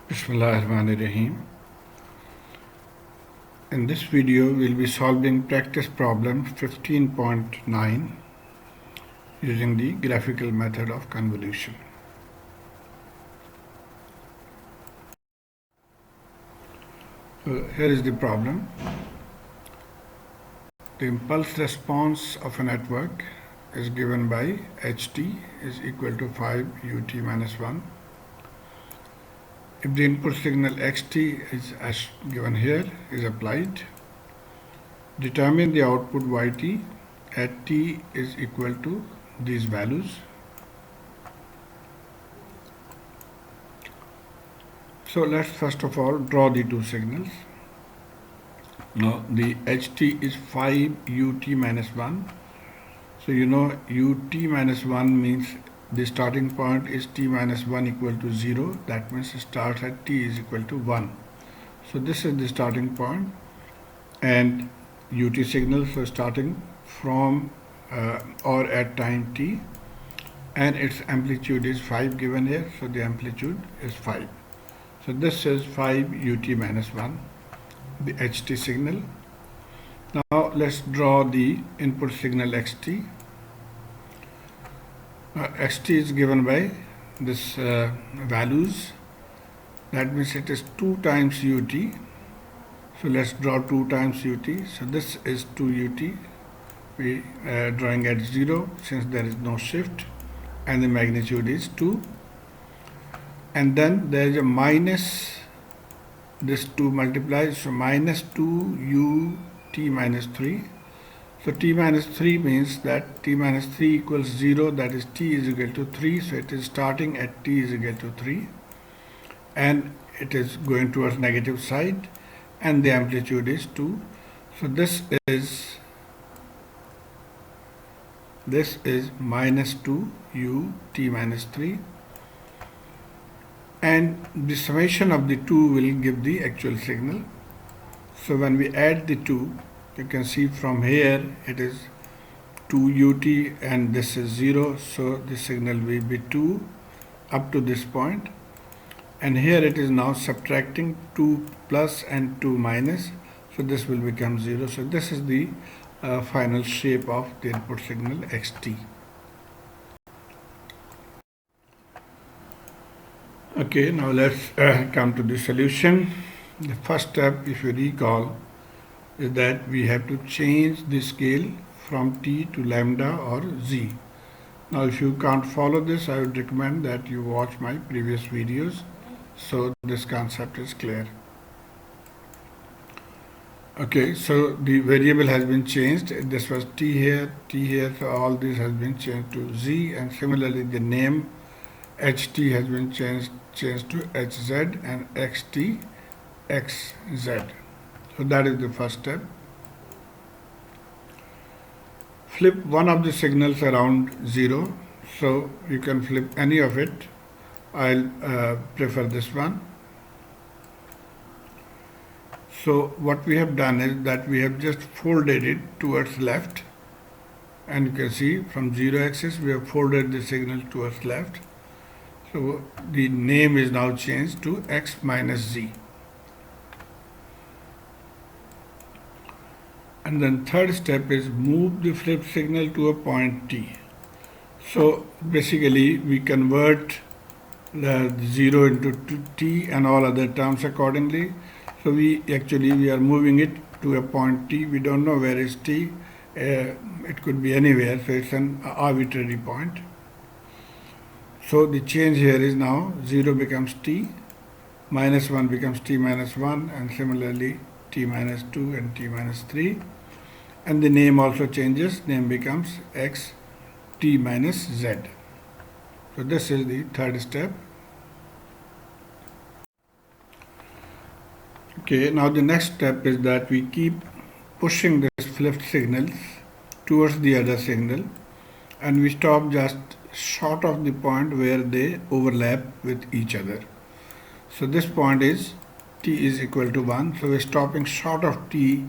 Bismillahirrahmanirrahim. In this video, we'll be solving practice problem 15.9 using the graphical method of convolution. So here is the problem. The impulse response of a network is given by Ht is equal to 5 ut minus 1. If the input signal xt is as given here is applied, determine the output yt at t is equal to these values. So let's first of all draw the two signals. Now the ht is 5 ut minus 1. So you know ut minus 1 means the starting point is t minus 1 equal to 0. That means it starts at t is equal to 1. So this is the starting point, and ut signal, so starting from or at time t, and its amplitude is 5 given here, so the amplitude is 5. So this is 5 ut minus 1, the ht signal. Now let's draw the input signal xt. Xt is given by this values. That means it is 2 times ut. So let's draw 2 times ut. So this is 2 ut. We drawing at 0 since there is no shift, and the magnitude is 2. And then there is a minus, this 2 multiplies, so minus 2 ut minus 3. So t minus 3 means that t minus 3 equals 0, that is t is equal to 3. So it is starting at t is equal to 3, and it is going towards negative side, and the amplitude is 2. So this is minus 2 ut minus 3, and the summation of the two will give the actual signal. So when we add the two, you can see from here it is 2 ut and this is 0, so the signal will be 2 up to this point, and here it is now subtracting 2 plus and 2 minus, so this will become 0. So this is the final shape of the input signal xt. Okay, now let's come to the solution. The first step, if you recall, is that we have to change the scale from t to lambda or z. Now if you can't follow this, I would recommend that you watch my previous videos, so this concept is clear. Okay, so the variable has been changed. This was t here, so all this has been changed to z, and similarly the name ht has been changed to hz and xt xz. So that is the first step. Flip one of the signals around 0. So you can flip any of it. I'll prefer this one. So what we have done is that we have just folded it towards left, and you can see from 0 axis we have folded the signal towards left. So the name is now changed to x minus z. And then third step is move the flip signal to a point t. So basically we convert the 0 into t and all other terms accordingly. So we are moving it to a point t. We don't know where is t. It could be anywhere, so it's an arbitrary point. So the change here is now 0 becomes t, minus 1 becomes t minus 1, and similarly t minus 2 and t minus 3. And the name also changes, name becomes x t minus z. So this is the third step. Okay, now the next step is that we keep pushing this flipped signals towards the other signal, and we stop just short of the point where they overlap with each other. So this point is t is equal to 1, so we're stopping short of t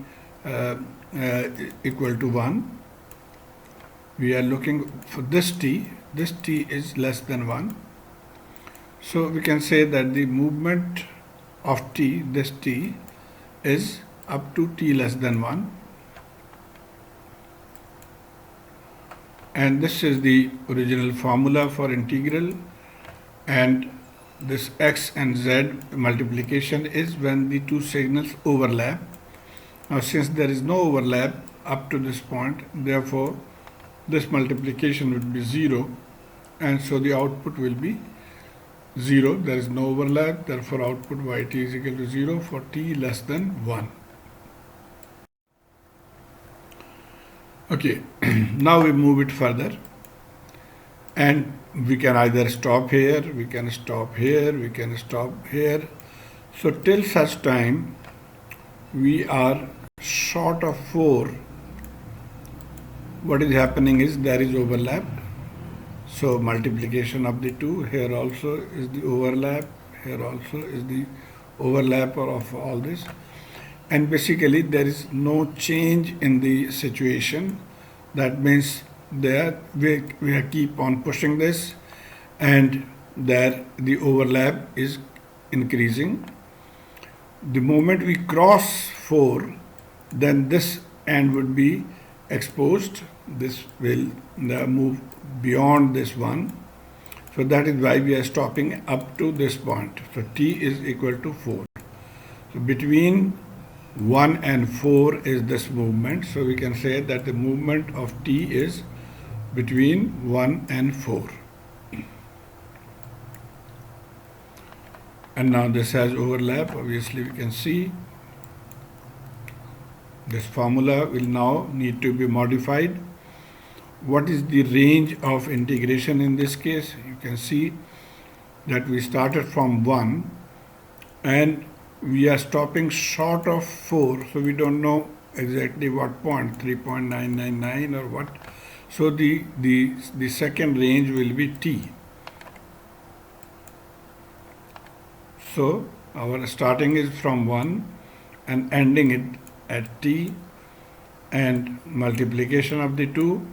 equal to 1. We are looking for this t is less than 1. So we can say that the movement of t, this t, is up to t less than 1. And this is the original formula for integral, and this x and z multiplication is when the two signals overlap. Now since there is no overlap up to this point, therefore this multiplication would be 0, and so the output will be 0. There is no overlap, therefore output yt is equal to 0 for t less than 1. Okay, now we move it further, and we can either stop here, we can stop here, we can stop here. So till such time we are short of 4, what is happening is there is overlap. So multiplication of the two, here also is the overlap, here also is the overlap of all this. And basically there is no change in the situation. That means there we keep on pushing this, and there the overlap is increasing. The moment we cross 4, then this end would be exposed. This will move beyond this one. So that is why we are stopping up to this point. So t is equal to 4. So between 1 and 4 is this movement. So we can say that the movement of t is between 1 and 4. And now this has overlap. Obviously we can see this formula will now need to be modified. What is the range of integration in this case? You can see that we started from 1 and we are stopping short of 4, so we don't know exactly what point, 3.999 or what. So the second range will be t. So our starting is from 1 and ending it at t, and multiplication of the two.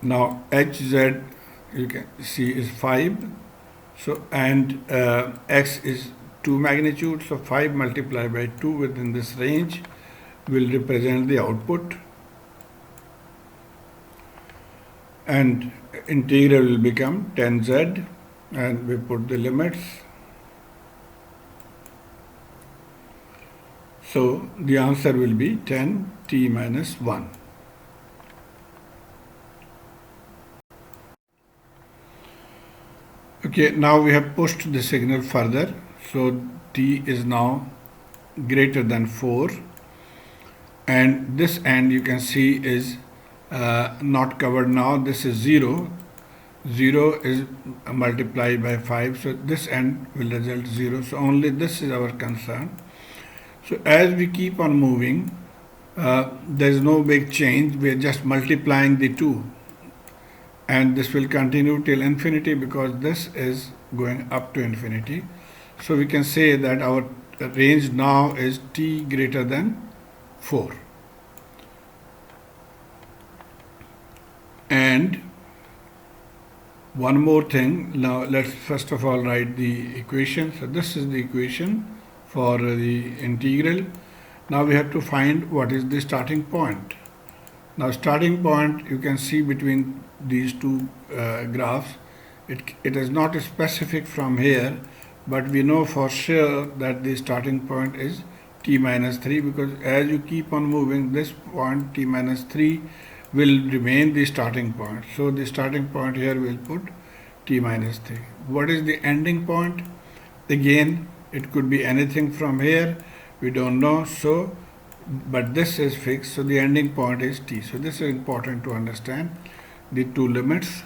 Now hz you can see is 5. So and x is 2 magnitude, so 5 multiplied by 2 within this range will represent the output, and integral will become 10z, and we put the limits. So the answer will be 10 t minus 1. Okay, now we have pushed the signal further. So t is now greater than 4, and this end you can see is not covered now. This is 0. 0 is multiplied by 5, so this end will result 0. So only this is our concern. So as we keep on moving, there is no big change. We are just multiplying the two, and this will continue till infinity because this is going up to infinity. So we can say that our range now is t greater than 4. And one more thing, now let's first of all write the equation. So this is the equation for the integral. Now we have to find what is the starting point. Now starting point you can see between these two graphs, it is not specific from here, but we know for sure that the starting point is t minus 3, because as you keep on moving, this point t minus 3 will remain the starting point. So the starting point here will put t minus 3. What is the ending point? Again, it could be anything from here, we don't know, so but this is fixed, so the ending point is t. So this is important to understand the two limits.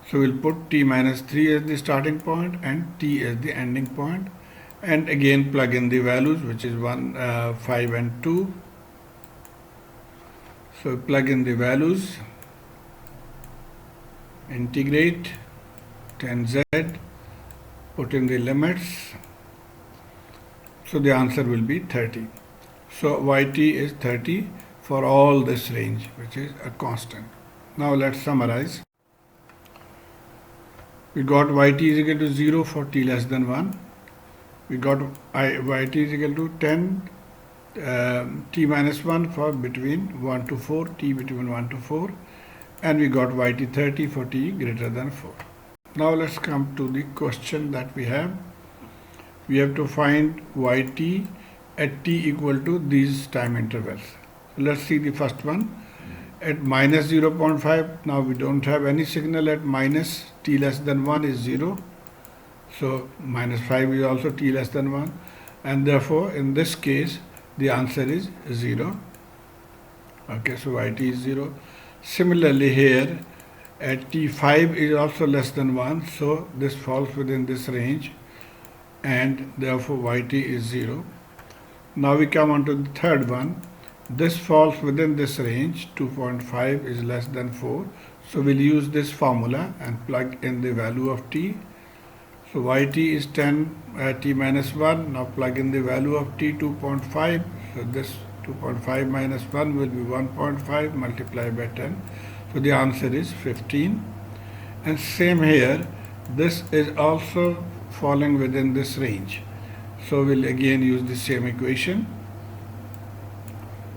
So we'll put t minus 3 as the starting point and t as the ending point, and again plug in the values, which is 1, 5 and 2. So plug in the values, integrate 10z, put in the limits, so the answer will be 30. So yt is 30 for all this range, which is a constant. Now let's summarize. We got yt is equal to 0 for t less than 1. We got yt is equal to 10 t minus 1 for between 1 to 4, t between 1 to 4, and we got yt 30 for t greater than 4. Now let's come to the question that we have. We have to find yt at t equal to these time intervals. Let's see the first one. At minus 0.5, now we don't have any signal at minus, t less than 1 is 0. So minus 5 is also t less than 1. And therefore, in this case, the answer is 0. Okay, so yt is 0. Similarly here, at t5 is also less than 1. So this falls within this range. And therefore, yt is 0. Now we come on to the third one. This falls within this range, 2.5 is less than 4. So we'll use this formula and plug in the value of t. So yt is 10 t minus 1. Now plug in the value of t, 2.5. So this 2.5 minus 1 will be 1.5 multiplied by 10. So the answer is 15. And same here, this is also falling within this range. So we'll again use the same equation.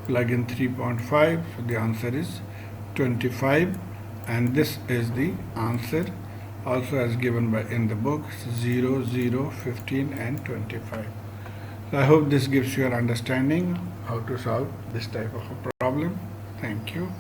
Plug in 3.5, so the answer is 25, and this is the answer also as given by in the book 0, 0, 15 and 25. So I hope this gives you an understanding how to solve this type of a problem. Thank you.